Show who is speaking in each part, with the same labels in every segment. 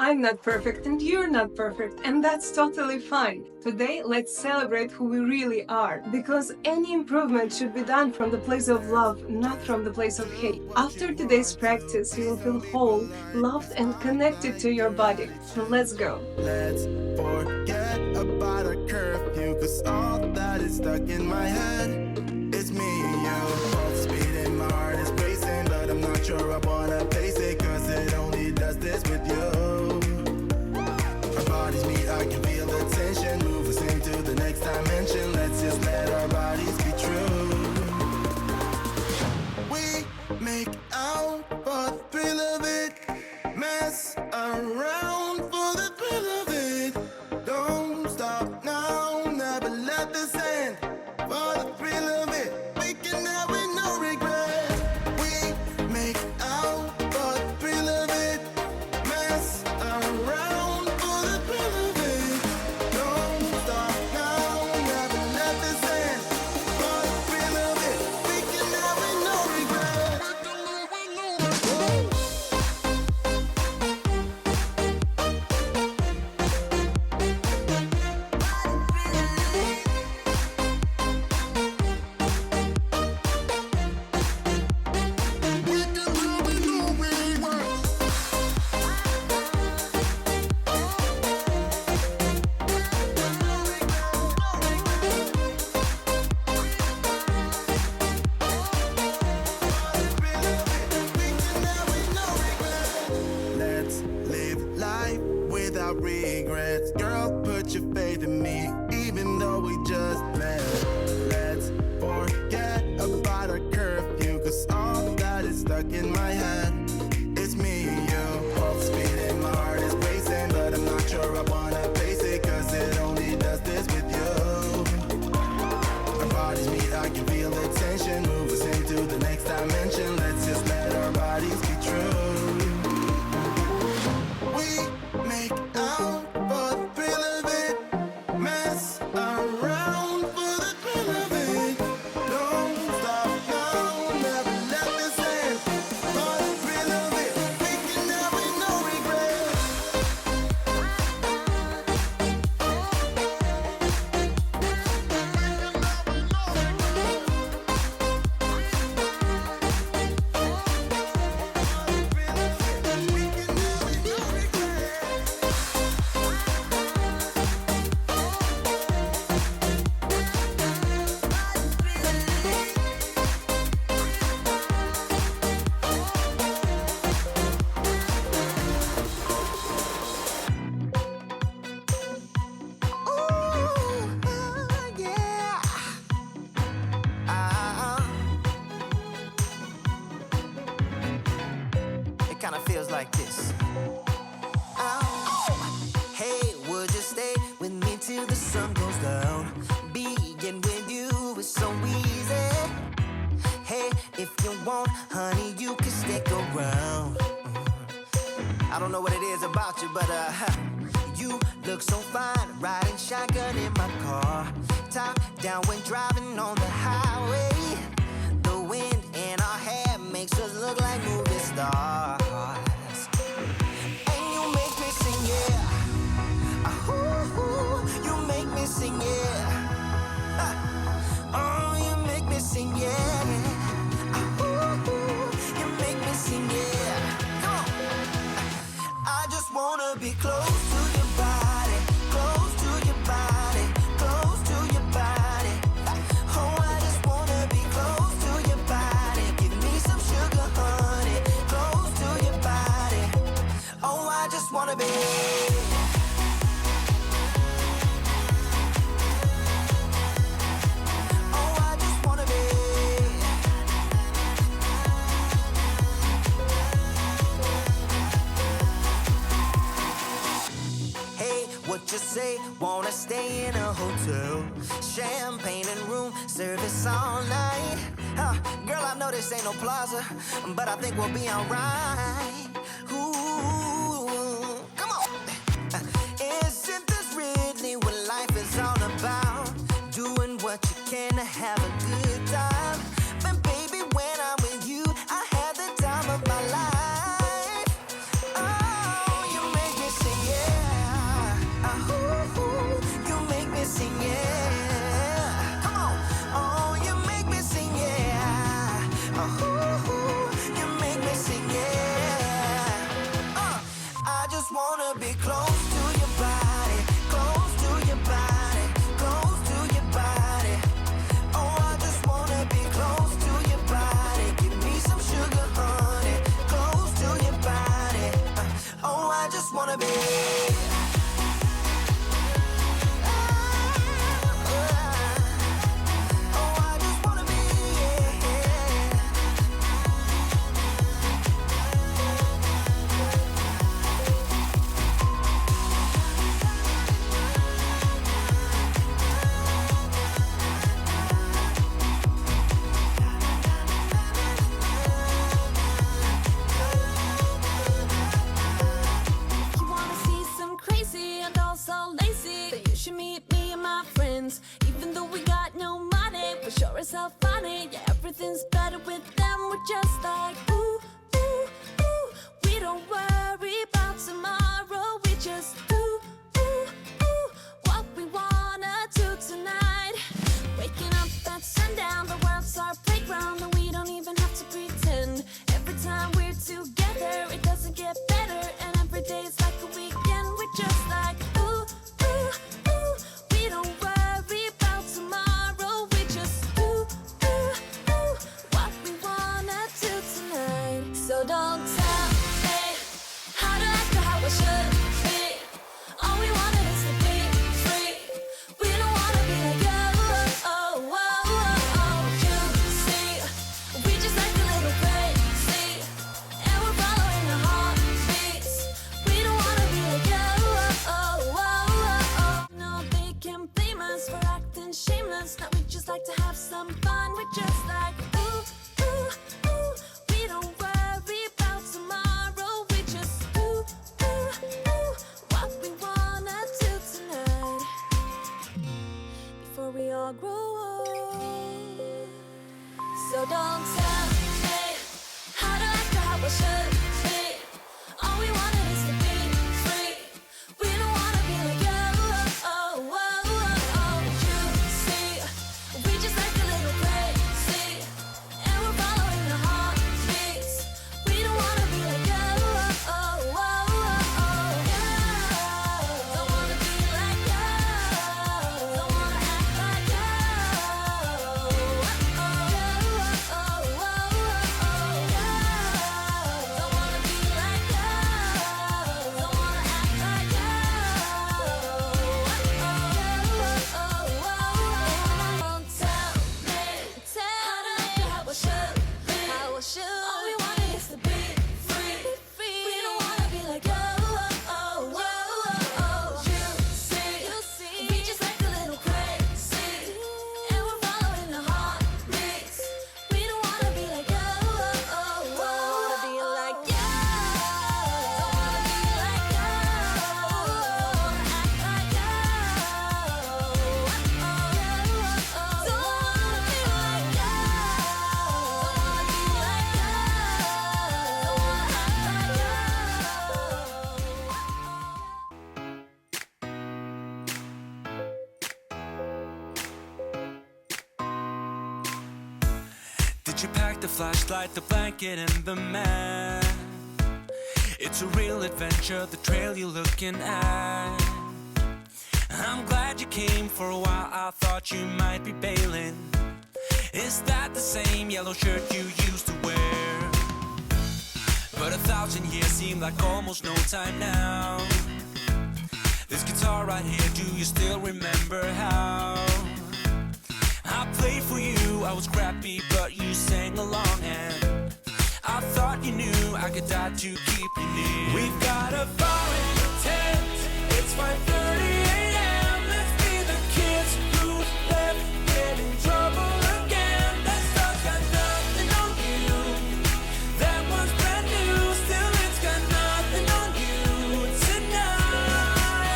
Speaker 1: I'm not perfect and you're not perfect, and that's totally fine. Today, let's celebrate who we really are, because any improvement should be done from the place of love, not from the place of hate. After today's practice, you will feel whole, loved, and connected to your body. So let's go.
Speaker 2: Let's forget about a curfew, cause all that is stuck in my head. It's me and you, both speeding, my heart is racing, but I'm not sure I wanna face it, cause it only does this with you. Our bodies meet, I can feel the tension, move us into the next dimension. Let's just let our bodies be true. We make out for the thrill of it, mess around for the thrill of it. Don't stop now, never let this end. For the thrill of it, we can have it, no regret. We make out for the thrill of it, mess around for the thrill of it. Don't stop now, never let this end. For the thrill of it, we can have it, no regret. Let's live life without regrets. Girl, put your faith in me, even though we just met. Let's forget about our curfew, cause all that is stuck in my head. It's me and you, both speeding, my heart is racing, but I'm not sure I wanna face it, cause it only does this with you. Our bodies meet, I can feel the tension, move us into the next dimension. Let's just let our bodies be true. We make out for the thrill of it, mess around for the thrill of it. Don't stop now, never let this end. For the thrill of it, we can have it, no regret. It kind of feels like this. Hey, would you stay with me till the sun goes down? Being with you is so easy. Hey, if you want, honey, you can stick around. I don't know what it is about you, but you look so fine, riding shotgun in my car, top down when driving on the highway. The wind in our hair makes us look like movie stars. And you make me sing, yeah. Ooh, you make me sing, yeah. Oh, you make me sing, yeah. Ooh, you make me sing, yeah. Come on. I just wanna be close to your body, close to your body, close to your body. Oh, I just wanna be close to your body. Give me some sugar, honey, close to your body. Oh, I just wanna be. Oh, I just wanna be. Hey, what you say? Wanna stay in a hotel? Champagne and room service all night. Girl, I know this ain't no plaza, but I think we'll be alright. Ooh, come on. Isn't this really what life is all about? Doing what you can to have a good time. But baby, when I'm with you, I have the time of my life. Oh, you make me wanna be close to your body, close to your body, close to your body. Oh, I just wanna be close to your body. Give me some sugar, honey, close to your body. Oh, I just wanna be.
Speaker 3: So funny, yeah, everything's better with them. We're just like, ooh, ooh, ooh. We don't worry about tomorrow. We just do, ooh, ooh, what we wanna do tonight. Waking up at sundown, the world's our playground, and we don't even have to pretend. Every time we're together, it doesn't get better, and every day's like a weekend. We're just like, ooh, ooh, ooh. We don't worry about tomorrow. We just so don't tell me how to act or how I should be. All we wanted is to be free. We don't wanna be like you. Oh, oh, oh, oh. You see, we just act a little crazy, and we're following our heartbeats. We don't wanna be like you. Oh, oh, oh, oh. No, they can blame us for acting shameless. Now we just like to have some fun. We're just like, ooh, ooh, ooh. We don't worry about tomorrow. We just do, what we wanna do tonight. Before we all grow old. So don't tell me how to act or how I should be. All we wanted is to be free. We don't wanna be like you. Oh, oh, oh, oh. You see, we just act a little crazy, and we're following our heartbeats. We don't wanna be like you. Oh, oh, oh, oh. Don't wanna be like you. Don't wanna act like you. Oh, oh, oh, oh, oh. Don't wanna be like you. Don't wanna act like you. Don't tell me how to act or how I should be. All we wanted is to be free. We don't wanna be like you. Oh, oh, oh, oh. You see, we just act a little crazy, and we're following our heartbeats. We don't wanna be like you. Oh, oh, don't wanna be like you. Don't wanna be like you. Don't wanna act like you. Don't wanna be like you. Don't wanna be like you. Don't wanna act like you.
Speaker 4: Did you pack the flashlight, the blanket, and the map? It's a real adventure, the trail you're looking at. I'm glad you came. For a while I thought you might be bailing. Is that the same yellow shirt you used to wear? But 1,000 years seem like almost no time now. This guitar right here, do you still remember how I played for you? I was crappy, but you sang along, and I thought you knew I could die to keep you near. We've got a bar in the tent. It's 5:30 a.m. Let's be the kids who left, get in trouble again. That stuff's got nothing on you. That one's brand new. Still, it's got nothing on you tonight.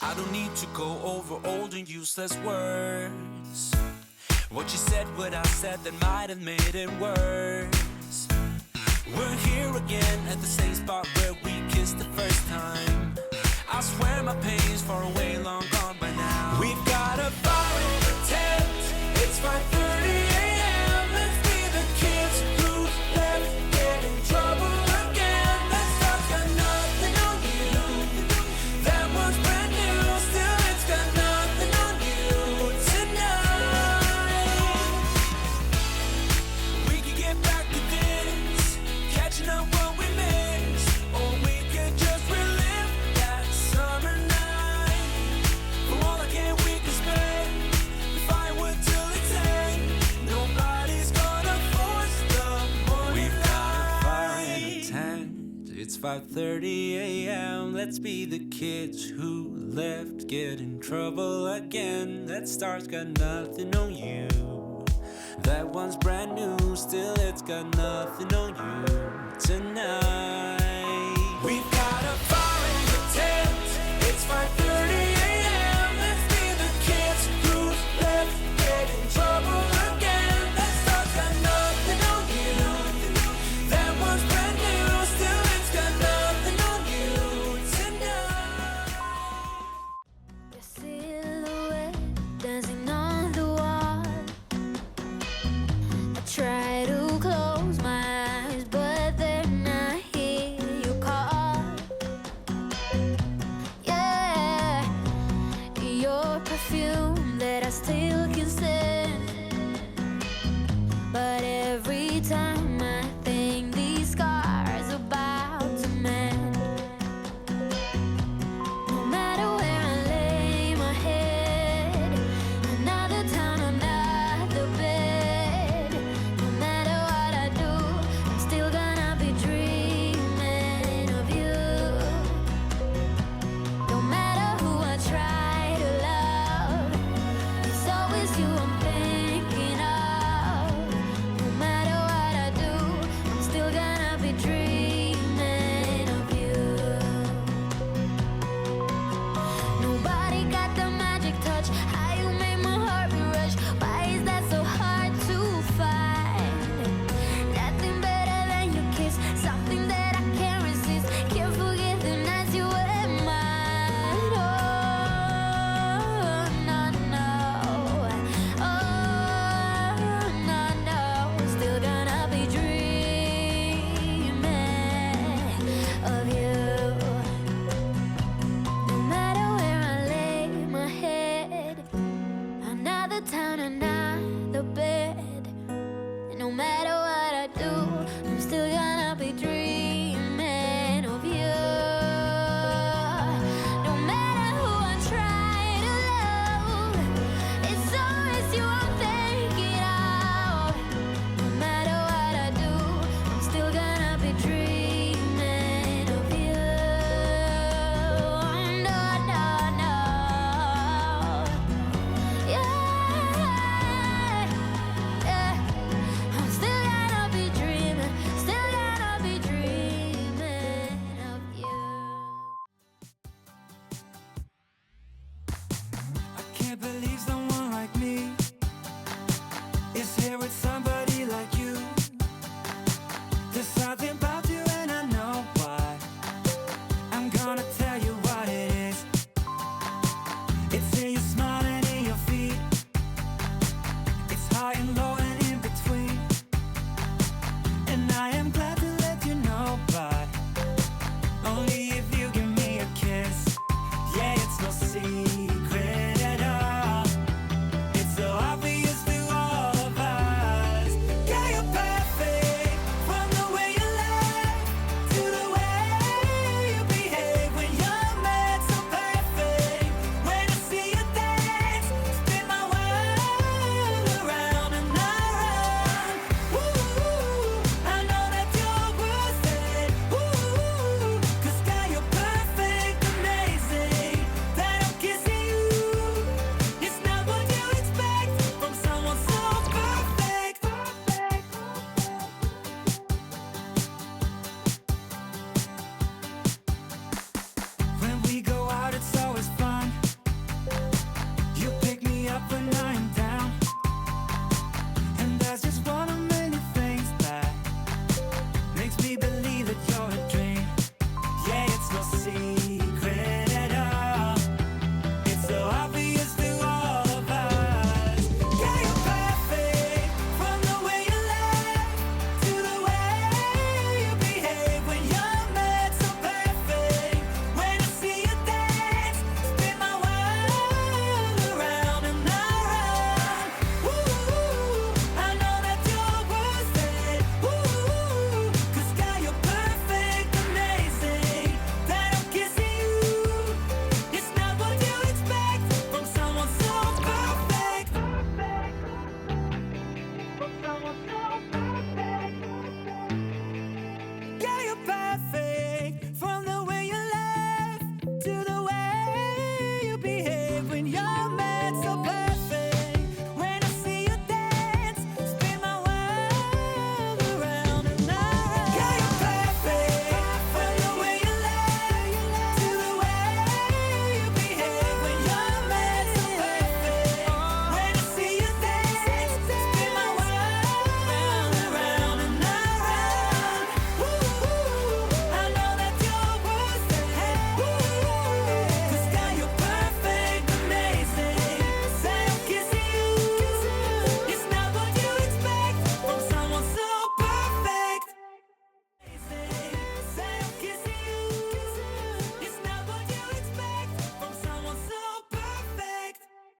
Speaker 4: I don't need to go over old and useless words. What you said, what I said, that might have made it worse. We're here again at the same spot where we kissed the first time. I swear my pain's far away, long gone by now. We've got a bar in the tent. It's 5:30 a.m. Let's be the kids who left, get in trouble again. That stuff's got 4:30 a.m. Let's be the kids who left, get in trouble again. That star's got nothing on you. That one's brand new, still it's got nothing on you tonight. We've got a fire in the tent. It's 5:30 a.m. Let's be the kids who left, get in trouble again. That star's got nothing on you. That one's brand new, still it's got nothing on you tonight.
Speaker 3: Your silhouette dancing on the wall. I try to close my eyes, but then I hear you call. Yeah, your perfume that I still can stand. But every time I think these scars about to mend. No matter where I lay my head, another town, another bed. No matter what I do, I'm still gonna be dreaming of you. No matter who I try to love, it's always you I'm thinking of. No matter what I do, I'm still gonna be dreaming of you. Nobody got the magic touch. How you make my heart rush? Why is that so hard to find? Nothing better than your kiss, something that I can't resist. Can't forget the nights you were mine. Oh no no, oh no no, still gonna be dreaming of you. No matter where I lay my head, another town, another bed. No matter what I do, I'm still gonna be dreaming of you. No matter who I try to love, it's always you I'm thinking of. No matter what I do, I'm still gonna be dreaming of you. No, no, no. Yeah, yeah. I'm still gonna be dreaming of you.
Speaker 4: I can't believe someone like me is here with somebody like you. There's something about you and I know why. I'm gonna